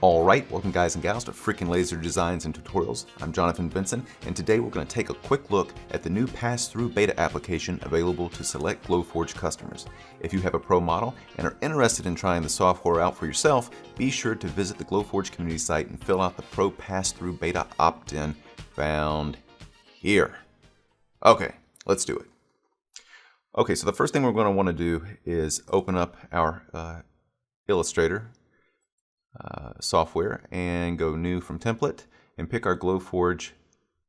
Alright, welcome guys and gals to Freaking Laser Designs and Tutorials. I'm Jonathan Benson, and today we're going to take a quick look at the new Passthrough Beta application available to select Glowforge customers. If you have a Pro model and are interested in trying the software out for yourself, be sure to visit the Glowforge community site and fill out the Pro Passthrough Beta opt-in found here. Okay, let's do it. Okay, so the first thing we're going to want to do is open up our Illustrator software and go new from template and pick our Glowforge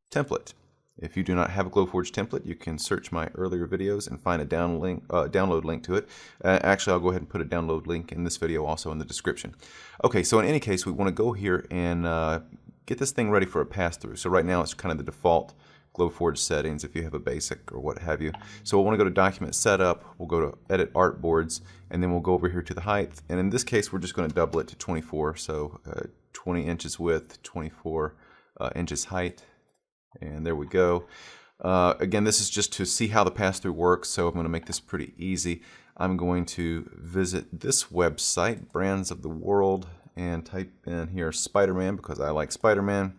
template. If you do not have a Glowforge template, you can search my earlier videos and find a download link to it. Actually, I'll go ahead and put a download link in this video also in the description. Okay, so in any case, we want to go here and get this thing ready for a pass-through. So right now it's kind of the default Glowforge settings if you have a basic or what have you. So we'll want to go to Document Setup, we'll go to Edit Artboards, and then we'll go over here to the height. And in this case, we're just going to double it to 24. So 20 inches width, 24 inches height. And there we go. Again, this is just to see how the pass-through works, so I'm going to make this pretty easy. I'm going to visit this website, Brands of the World, and type in here Spider-Man because I like Spider-Man.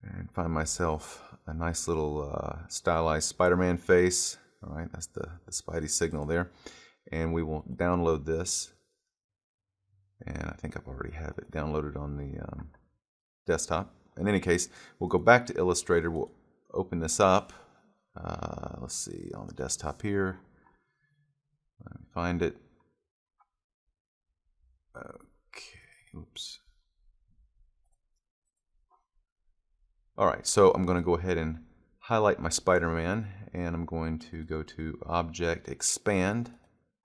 And find myself a nice little stylized Spider-Man face. All right, that's the Spidey signal there. And we will download this. And I think I've already have it downloaded on the desktop. In any case, we'll go back to Illustrator. We'll open this up. Let's see, on the desktop here. Find it. Okay, oops. Alright, so I'm going to go ahead and highlight my Spider-Man, and I'm going to go to Object, Expand,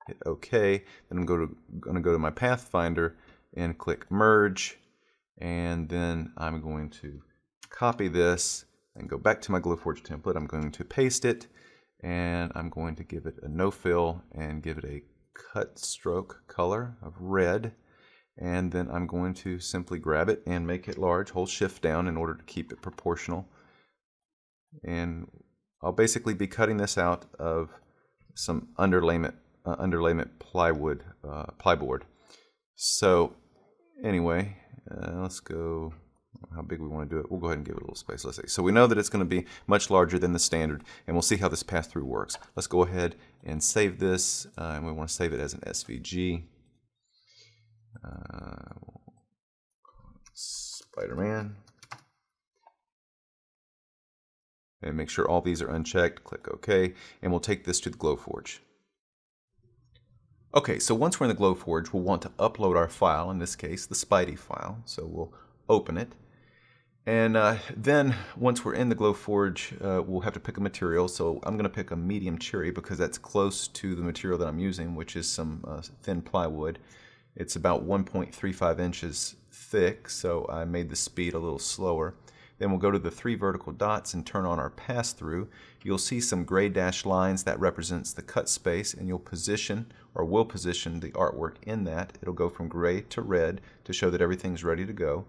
hit OK, then I'm going to go to my Pathfinder and click Merge, and then I'm going to copy this and go back to my Glowforge template. I'm going to paste it, and I'm going to give it a no fill and give it a cut stroke color of red. And then I'm going to simply grab it and make it large, hold shift down in order to keep it proportional. And I'll basically be cutting this out of some underlayment plyboard. So anyway, let's go, how big we want to do it. We'll go ahead and give it a little space. Let's see. So we know that it's going to be much larger than the standard, and we'll see how this pass-through works. Let's go ahead and save this, and we want to save it as an SVG. Spider-Man, and make sure all these are unchecked. Click OK, and we'll take this to the Glowforge. Okay, so once we're in the Glowforge, we'll want to upload our file, in this case the Spidey file. So we'll open it, and then once we're in the Glowforge, we'll have to pick a material. So I'm going to pick a medium cherry because that's close to the material that I'm using, which is some thin plywood. It's about 1.35 inches thick, so I made the speed a little slower. Then we'll go to the 3 vertical dots and turn on our pass-through. You'll see some gray dashed lines that represents the cut space, and you'll position, or will position, the artwork in that. It'll go from gray to red to show that everything's ready to go.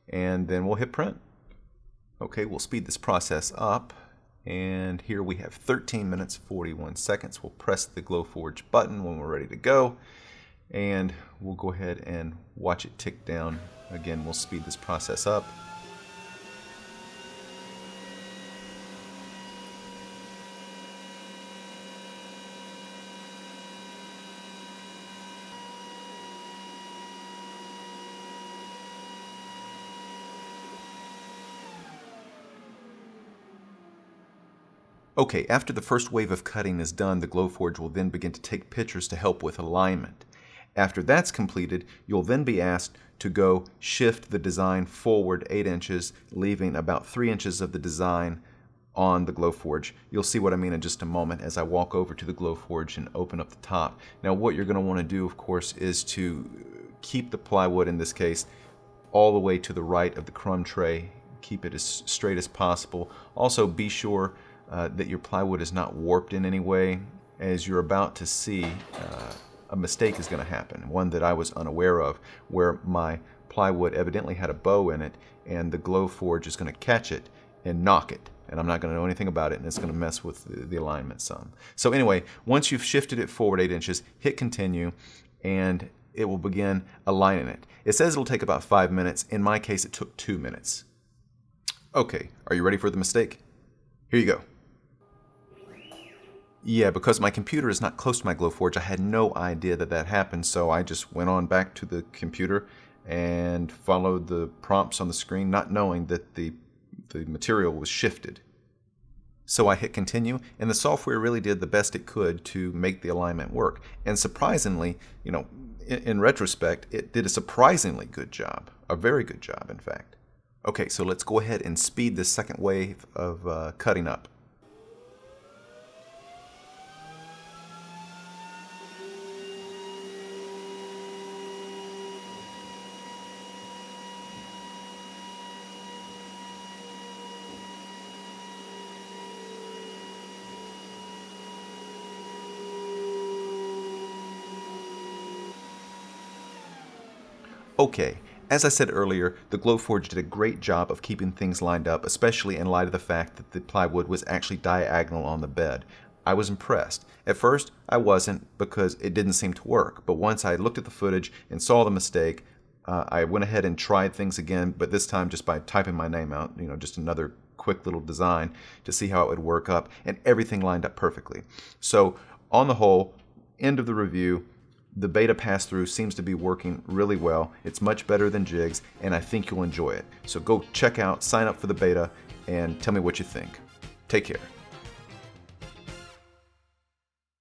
And then we'll hit print. Okay, we'll speed this process up. And here we have 13 minutes, 41 seconds. We'll press the Glowforge button when we're ready to go. And we'll go ahead and watch it tick down. Again, we'll speed this process up. Okay, after the first wave of cutting is done, the Glowforge will then begin to take pictures to help with alignment. After that's completed, you'll then be asked to go shift the design forward 8 inches, leaving about 3 inches of the design on the Glowforge. You'll see what I mean in just a moment as I walk over to the Glowforge and open up the top. Now what you're going to want to do, of course, is to keep the plywood, in this case, all the way to the right of the crumb tray. Keep it as straight as possible. Also be sure that your plywood is not warped in any way. As you're about to see, a mistake is going to happen, one that I was unaware of, where my plywood evidently had a bow in it, and the Glowforge is going to catch it and knock it. And I'm not going to know anything about it, and it's going to mess with the alignment some. So anyway, once you've shifted it forward 8 inches, hit continue, and it will begin aligning it. It says it'll take about 5 minutes. In my case, it took 2 minutes. Okay, are you ready for the mistake? Here you go. Yeah, because my computer is not close to my Glowforge, I had no idea that that happened, so I just went on back to the computer and followed the prompts on the screen, not knowing that the material was shifted. So I hit continue, and the software really did the best it could to make the alignment work. And surprisingly, in retrospect, it did a surprisingly good job. A very good job, in fact. Okay, so let's go ahead and speed this second wave of cutting up. Okay, as I said earlier, the Glowforge did a great job of keeping things lined up, especially in light of the fact that the plywood was actually diagonal on the bed. I was impressed. At first, I wasn't because it didn't seem to work, but once I looked at the footage and saw the mistake, I went ahead and tried things again, but this time just by typing my name out, just another quick little design to see how it would work up, and everything lined up perfectly. So, on the whole, end of the review, the beta pass-through seems to be working really well. It's much better than jigs, and I think you'll enjoy it. So go check out, sign up for the beta, and tell me what you think. Take care.